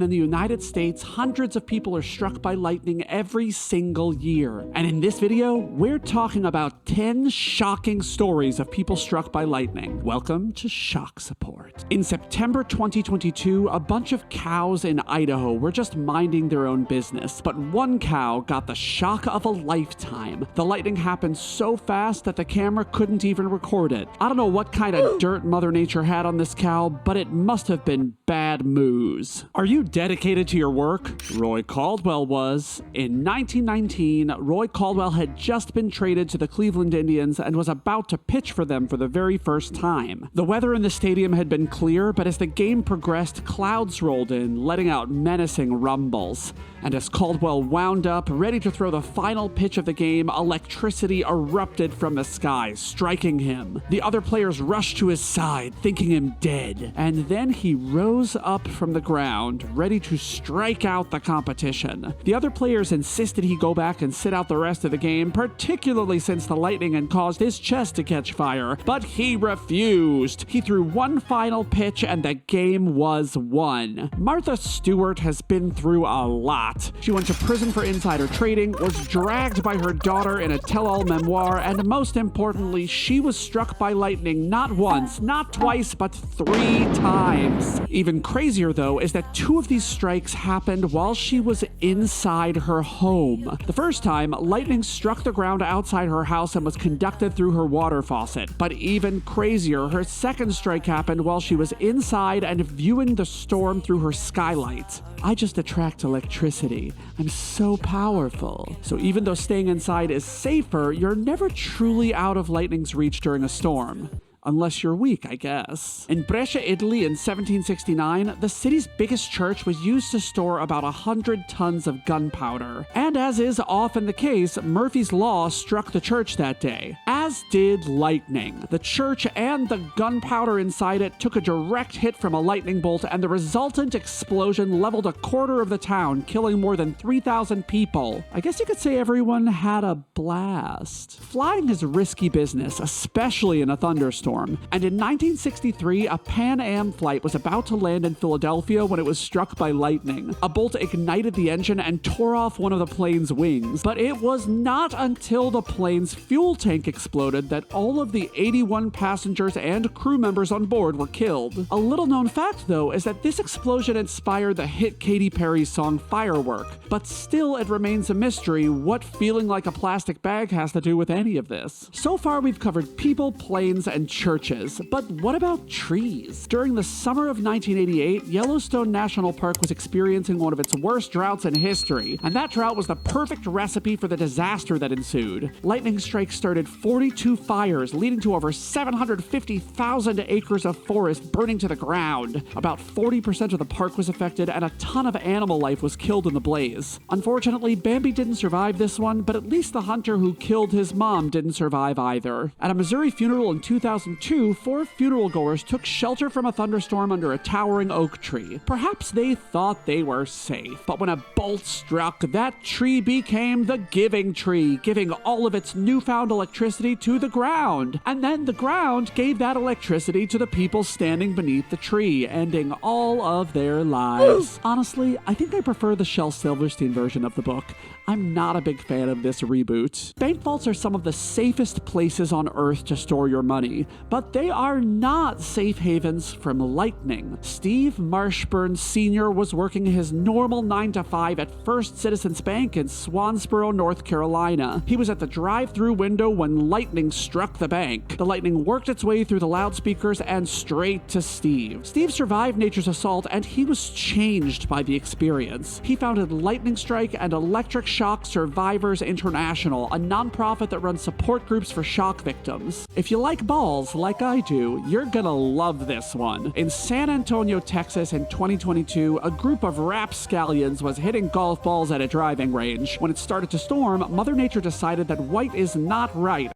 In the United States, hundreds of people are struck by lightning every single year. And in this video, we're talking about 10 shocking stories of people struck by lightning. Welcome to Shock Support. In September 2022, a bunch of cows in Idaho were just minding their own business, but one cow got the shock of a lifetime. The lightning happened so fast that the camera couldn't even record it. I don't know what kind of dirt Mother Nature had on this cow, but it must have been bad moose. Are you dedicated to your work? Roy Caldwell was. In 1919, Roy Caldwell had just been traded to the Cleveland Indians and was about to pitch for them for the very first time. The weather in the stadium had been clear, but as the game progressed, clouds rolled in, letting out menacing rumbles. And as Caldwell wound up, ready to throw the final pitch of the game, electricity erupted from the sky, striking him. The other players rushed to his side, thinking him dead. And then he rose up from the ground, ready to strike out the competition. The other players insisted he go back and sit out the rest of the game, particularly since the lightning had caused his chest to catch fire. But he refused. He threw one final pitch and the game was won. Martha Steward has been through a lot. She went to prison for insider trading, was dragged by her daughter in a tell-all memoir, and most importantly, she was struck by lightning not once, not twice, but 3 times. Even crazier, though, is that 2 of these strikes happened while she was inside her home. The first time, lightning struck the ground outside her house and was conducted through her water faucet. But even crazier, her second strike happened while she was inside and viewing the storm through her skylight. I just attract electricity. I'm so powerful. So even though staying inside is safer, you're never truly out of lightning's reach during a storm. Unless you're weak, I guess. In Brescia, Italy in 1769, the city's biggest church was used to store about 100 tons of gunpowder. And as is often the case, Murphy's Law struck the church that day, as did lightning. The church and the gunpowder inside it took a direct hit from a lightning bolt, and the resultant explosion leveled a quarter of the town, killing more than 3,000 people. I guess you could say everyone had a blast. Flying is risky business, especially in a thunderstorm. And in 1963, a Pan Am flight was about to land in Philadelphia when it was struck by lightning. A bolt ignited the engine and tore off one of the plane's wings. But it was not until the plane's fuel tank exploded that all of the 81 passengers and crew members on board were killed. A little known fact, though, is that this explosion inspired the hit Katy Perry song Firework. But still, it remains a mystery what feeling like a plastic bag has to do with any of this. So far, we've covered people, planes, and churches, but what about trees? During the summer of 1988, Yellowstone National Park was experiencing one of its worst droughts in history, and that drought was the perfect recipe for the disaster that ensued. Lightning strikes started 42 fires, leading to over 750,000 acres of forest burning to the ground. About 40% of the park was affected, and a ton of animal life was killed in the blaze. Unfortunately, Bambi didn't survive this one, but at least the hunter who killed his mom didn't survive either. At a Missouri funeral in 2002, 4 funeral goers took shelter from a thunderstorm under a towering oak tree. Perhaps they thought they were safe, but when a bolt struck, that tree became the giving tree, giving all of its newfound electricity to the ground. And then the ground gave that electricity to the people standing beneath the tree, ending all of their lives. Honestly, I think I prefer the Shel Silverstein version of the book. I'm not a big fan of this reboot. Bank vaults are some of the safest places on Earth to store your money, but they are not safe havens from lightning. Steve Marshburn Sr. was working his normal 9-to-5 at First Citizens Bank in Swansboro, North Carolina. He was at the drive-through window when lightning struck the bank. The lightning worked its way through the loudspeakers and straight to Steve. Steve survived nature's assault, and he was changed by the experience. He founded Lightning Strike and Electric Shock Survivors International, a nonprofit that runs support groups for shock victims. If you like balls, like I do, you're gonna love this one. In San Antonio, Texas in 2022, a group of rapscallions was hitting golf balls at a driving range. When it started to storm, Mother Nature decided that white is not right.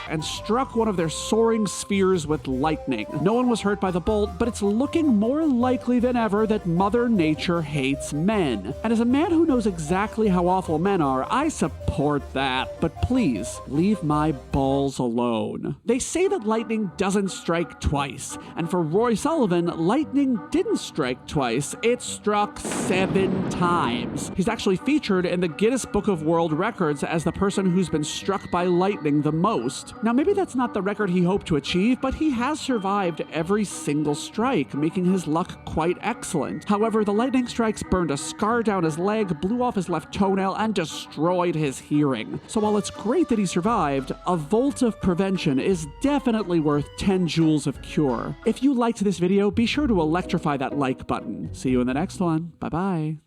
and struck one of their soaring spheres with lightning. No one was hurt by the bolt, but it's looking more likely than ever that Mother Nature hates men. And as a man who knows exactly how awful men are, I support that. But please, leave my balls alone. They say that lightning doesn't strike twice, and for Roy Sullivan, lightning didn't strike twice, it struck 7 times. He's actually featured in the Guinness Book of World Records as the person who's been struck by lightning the most. Now maybe that's not the record he hoped to achieve, but he has survived every single strike, making his luck quite excellent. However, the lightning strikes burned a scar down his leg, blew off his left toenail, and destroyed his hearing. So while it's great that he survived, a volt of prevention is definitely worth 10 joules of cure. If you liked this video, be sure to electrify that like button. See you in the next one. Bye-bye.